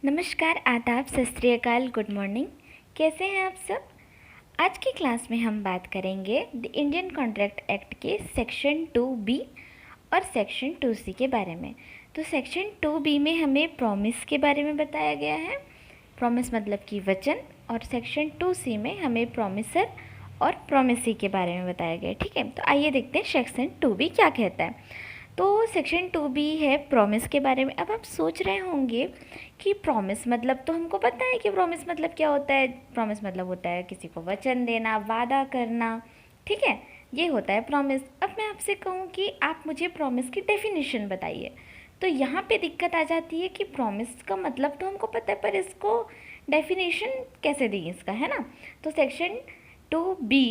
नमस्कार, आदाब, सत श्री अकाल, गुड मॉर्निंग। कैसे हैं आप सब। आज की क्लास में हम बात करेंगे द इंडियन कॉन्ट्रैक्ट एक्ट के सेक्शन 2B और सेक्शन 2C के बारे में। तो सेक्शन 2B में हमें प्रॉमिस के बारे में बताया गया है, प्रॉमिस मतलब कि वचन, और सेक्शन 2C में हमें प्रॉमिसर और प्रॉमिसी के बारे में बताया गया है। ठीक है, तो आइए देखते हैं सेक्शन 2B क्या कहता है। तो सेक्शन 2B है प्रॉमिस के बारे में। अब आप सोच रहे होंगे कि प्रॉमिस मतलब, तो हमको पता है कि प्रॉमिस मतलब क्या होता है। प्रॉमिस मतलब होता है किसी को वचन देना, वादा करना। ठीक है, ये होता है प्रॉमिस। अब मैं आपसे कहूँ कि आप मुझे प्रॉमिस की डेफिनेशन बताइए, तो यहाँ पे दिक्कत आ जाती है कि प्रॉमिस का मतलब तो हमको पता है, पर इसको डेफिनेशन कैसे दी इसका, है ना। तो section 2B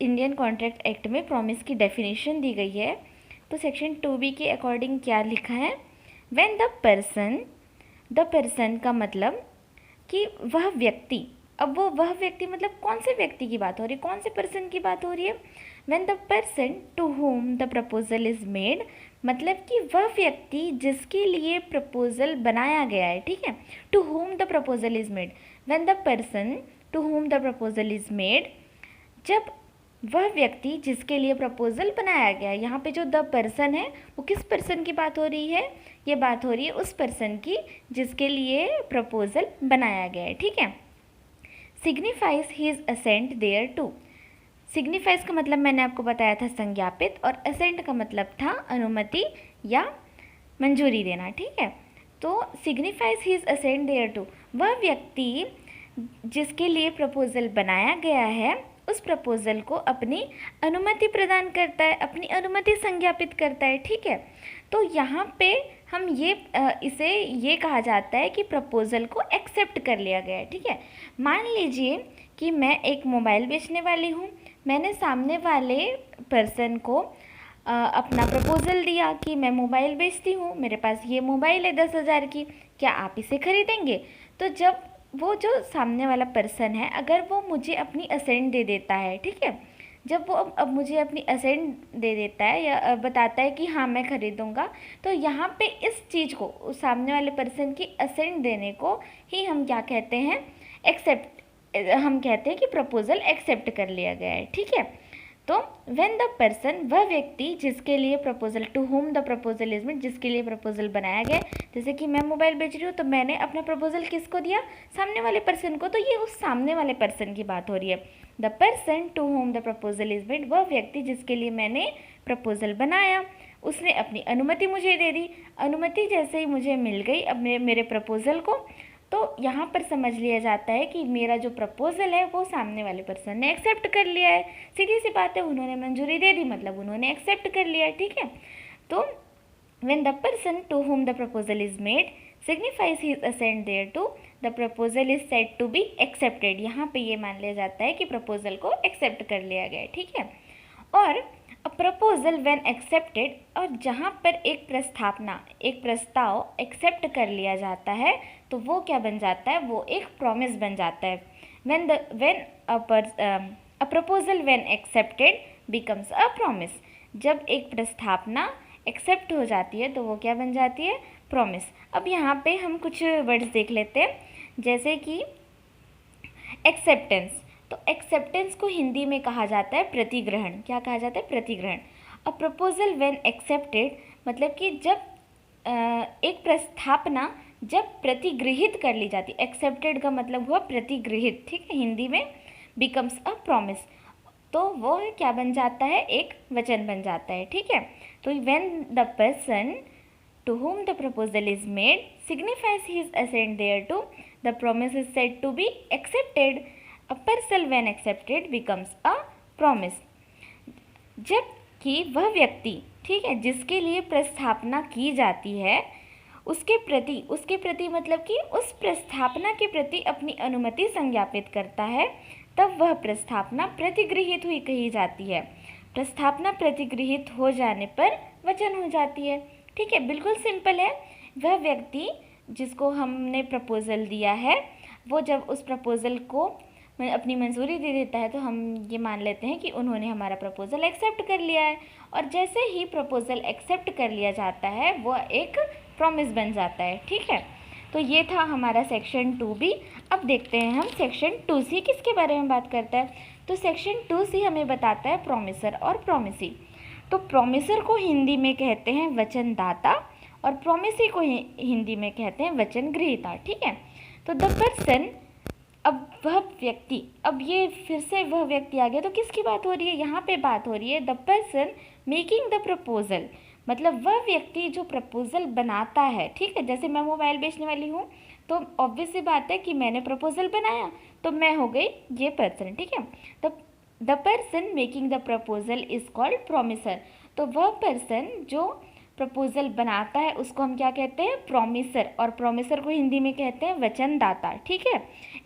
Indian contract act में प्रॉमिस की डेफिनेशन दी गई है। तो सेक्शन 2B के अकॉर्डिंग क्या लिखा है, व्हेन द पर्सन का मतलब कि वह व्यक्ति। अब वह व्यक्ति मतलब कौन से व्यक्ति की बात हो रही है, कौन से पर्सन की बात हो रही है। When the person to whom the proposal is made, मतलब कि वह व्यक्ति जिसके लिए प्रपोजल बनाया गया है। ठीक है, to whom the proposal is made, when the person to whom the proposal is made, जब वह व्यक्ति जिसके लिए प्रपोजल बनाया गया है। यहाँ पे जो द पर्सन है वो किस पर्सन की बात हो रही है, ये बात हो रही है उस पर्सन की जिसके लिए प्रपोजल बनाया गया है। ठीक है, signifies his assent thereto. Signifies का मतलब मैंने आपको बताया था संज्ञापित, और असेंट का मतलब था अनुमति या मंजूरी देना। ठीक है, तो signifies his assent thereto, वह व्यक्ति जिसके लिए प्रपोजल बनाया गया है उस प्रपोजल को अपनी अनुमति प्रदान करता है, अपनी अनुमति संज्ञापित करता है। ठीक है, तो यहाँ पे हम इसे ये कहा जाता है कि प्रपोजल को एक्सेप्ट कर लिया गया है। ठीक है, मान लीजिए कि मैं एक मोबाइल बेचने वाली हूँ, मैंने सामने वाले पर्सन को अपना प्रपोजल दिया कि मैं मोबाइल बेचती हूँ, मेरे पास ये मोबाइल है 10,000 की, क्या आप इसे खरीदेंगे। तो जब वो जो सामने वाला पर्सन है, अगर वो मुझे अपनी असेंट दे देता है, ठीक है, जब वो अब मुझे अपनी असेंट दे देता है या बताता है कि हाँ मैं खरीदूँगा, तो यहाँ पे इस चीज़ को, उस सामने वाले पर्सन की असेंट देने को ही हम क्या कहते हैं, एक्सेप्ट। हम कहते हैं कि प्रपोजल एक्सेप्ट कर लिया गया है। ठीक है, तो व्हेन द पर्सन, वह व्यक्ति जिसके लिए proposal, to whom the proposal is made, जिसके लिए प्रपोजल बनाया गया। जैसे कि मैं मोबाइल बेच रही हूँ, तो मैंने अपना प्रपोजल किसको दिया, सामने वाले पर्सन को, तो ये उस सामने वाले पर्सन की बात हो रही है। The person to whom the proposal is made, वह व्यक्ति जिसके लिए मैंने प्रपोजल बनाया, उसने अपनी अनुमति मुझे दे दी। अनुमति जैसे ही मुझे मिल गई अब मेरे प्रपोजल को, तो यहाँ पर समझ लिया जाता है कि मेरा जो प्रपोजल है वो सामने वाले पर्सन ने एक्सेप्ट कर लिया है। सीधी सी बात है, उन्होंने मंजूरी दे दी, मतलब उन्होंने एक्सेप्ट कर लिया है। ठीक है, तो when the person to whom the proposal is made signifies his assent thereto, the proposal is said to be accepted. यहाँ पे ये मान लिया जाता है कि प्रपोजल को एक्सेप्ट कर लिया गया है। ठीक है, और अ प्रपोजल व्हेन एक्सेप्टेड, और जहाँ पर एक प्रस्तावना, एक प्रस्ताव एक्सेप्ट कर लिया जाता है तो वो क्या बन जाता है, वो एक प्रॉमिस बन जाता है। When a proposal when accepted becomes a promise, जब एक प्रस्तावना एक्सेप्ट हो जाती है तो वो क्या बन जाती है, प्रॉमिस। अब यहाँ पे हम कुछ वर्ड्स देख लेते हैं, जैसे कि एक्सेप्टेंस। तो एक्सेप्टेंस को हिंदी में कहा जाता है प्रतिग्रहण। क्या कहा जाता है, प्रतिग्रहण। अ प्रपोजल व्हेन एक्सेप्टेड मतलब कि जब एक प्रस्तावना जब प्रतिगृहित कर ली जाती, एक्सेप्टेड का मतलब हुआ प्रतिगृहित। ठीक है, हिंदी में बिकम्स अ प्रॉमिस, तो वो क्या बन जाता है, एक वचन बन जाता है। ठीक है, तो when the person to whom the proposal is made signifies his assent thereto, the promise is said to be accepted. A parcel when accepted becomes a promise. जबकि वह व्यक्ति, ठीक है, जिसके लिए प्रस्तावना की जाती है, उसके प्रति मतलब कि उस प्रस्तावना के प्रति अपनी अनुमति संज्ञापित करता है, तब वह प्रस्तावना प्रतिगृहित हुई कही जाती है। प्रस्तावना प्रतिगृहित हो जाने पर वचन हो जाती है। ठीक है, बिल्कुल सिंपल है। वह व्यक्ति जिसको हमने प्रपोजल दिया है, वो जब उस प्रपोजल को अपनी मंजूरी दे देता है तो हम ये मान लेते हैं कि उन्होंने हमारा प्रपोजल एक्सेप्ट कर लिया है। और जैसे ही प्रपोजल एक्सेप्ट कर लिया जाता है वो एक प्रॉमिस बन जाता है। ठीक है, तो ये था हमारा सेक्शन 2B। अब देखते हैं हम सेक्शन 2C किसके बारे में बात करता है। तो सेक्शन 2C हमें बताता है प्रोमिसर और प्रोमिसी। तो प्रोमिसर को हिंदी में कहते हैं वचनदाता और प्रोमिसी को हिंदी में कहते हैं वचन ग्रहीता। ठीक है, तो द पर्सन, अब वह व्यक्ति, अब ये फिर से वह व्यक्ति आ गया, तो किसकी बात हो रही है, यहाँ पे बात हो रही है the person making the proposal, मतलब वह व्यक्ति जो प्रपोजल बनाता है। ठीक है, जैसे मैं मोबाइल बेचने वाली हूँ तो ऑब्वियस सी बात है कि मैंने प्रपोजल बनाया, तो मैं हो गई ये पर्सन। ठीक है, तो the person making the proposal is called promisor. तो वह पर्सन जो प्रपोजल बनाता है उसको हम क्या कहते हैं, प्रोमिसर, और प्रोमिसर को हिंदी में कहते हैं वचनदाता। ठीक है,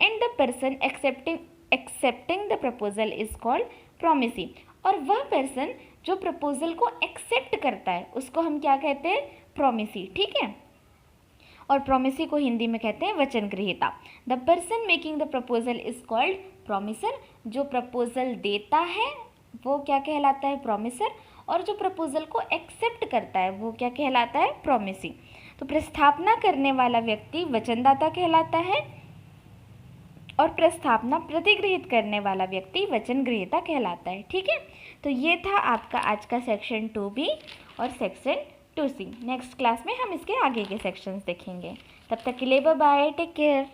and the person accepting the proposal is called promisee, और वह पर्सन जो प्रपोजल को एक्सेप्ट करता है उसको हम क्या कहते हैं, प्रोमिसी। ठीक है, और प्रोमिसी को हिंदी में कहते हैं वचन ग्रहीता। The person making the proposal is called promiser, जो प्रपोजल देता है वो क्या कहलाता है, प्रोमिसर, और जो प्रपोजल को एक्सेप्ट करता है वो क्या कहलाता है, प्रोमिसी। तो प्रस्तावना करने वाला व्यक्ति वचनदाता कहलाता है और प्रस्तावना प्रतिगृहित करने वाला व्यक्ति वचन ग्रहीता कहलाता है। ठीक है, तो ये था आपका आज का सेक्शन 2B और सेक्शन 2C। नेक्स्ट क्लास में हम इसके आगे के सेक्शंस देखेंगे। तब तक के लिए बाय बाय, टेक केयर।